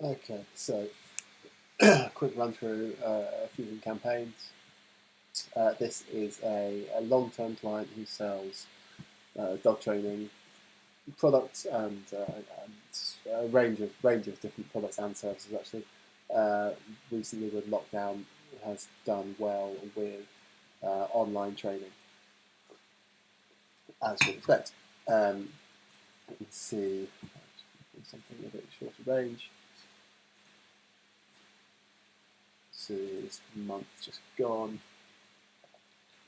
Okay, so quick run through a few different campaigns. This is a long-term client who sells dog training products and a range of different products and services. Actually, recently with lockdown, has done well with online training, as you'd expect. You can see something a bit shorter range. So this month just gone,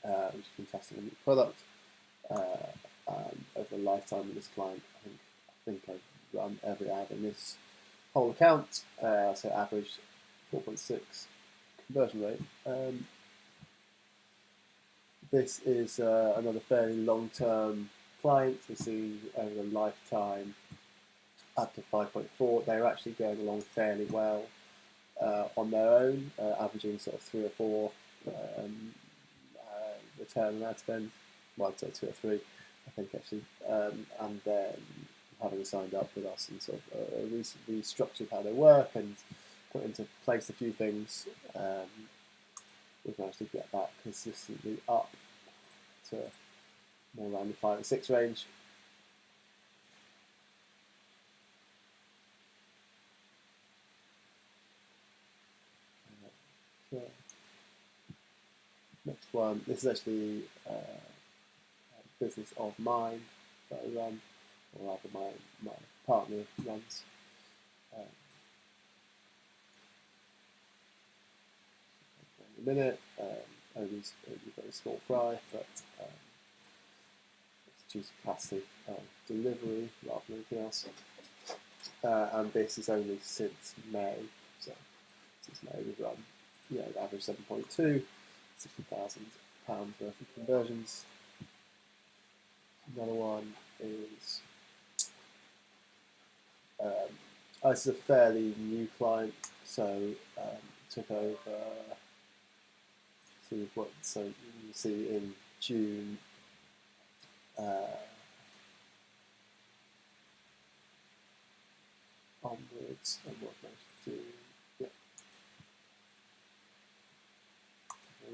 which is fantastic new product. Over the lifetime of this client, I think I've run every ad in this whole account. So average 4.6 conversion rate. This is another fairly long-term client. You see over the lifetime up to 5.4. They're actually going along fairly well on their own, averaging sort of 3 or 4 return on ad spend. Well, I'd say 2 or 3, I think actually. And then having signed up with us and sort of recently structured how they work and put into place a few things, we've managed to get that consistently up to more around the 5 or 6 range. Next one, this is actually a business of mine that I run, or rather my partner runs. In a minute, only very small fry, but it's due to capacity delivery rather than anything else. And this is only since May, so since May we've run, average 7.2, £60,000 worth of conversions. Another one is this is a fairly new client, so took over. So you see in June. Onwards, and what I should do,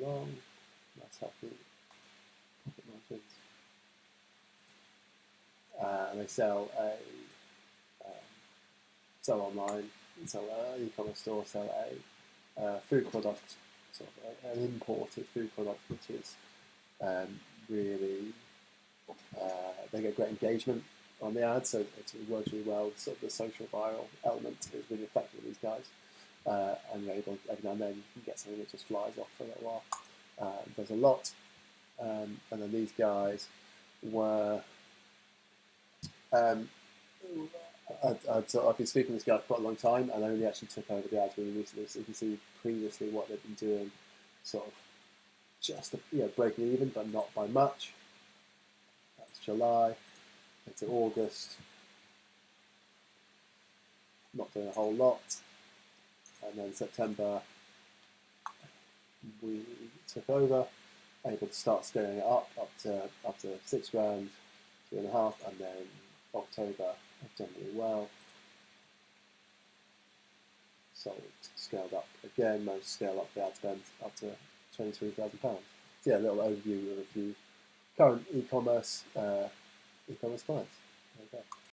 along, that's happy profit margins. And they sell sell online, sell an e-commerce store, sell a food product, sort of an imported food product, which is really they get great engagement on the ad, so it works really well. Sort of the social viral element is really effective with these guys, and you're able every now and then you can get something that just flies off for a little while. There's a lot, and then these guys were. I've been speaking to this guy for quite a long time, and I only actually took over the ads really recently. So you can see previously what they've been doing, sort of just breaking even, but not by much. That's July into August, not doing a whole lot, and then September we took over, able to start scaling it up to £6 grand, 3.5, and then October have done really well. Sold, scaled up again, managed to scale up the ad spend up to £23,000. So yeah, a little overview of a few current e-commerce clients. There you go.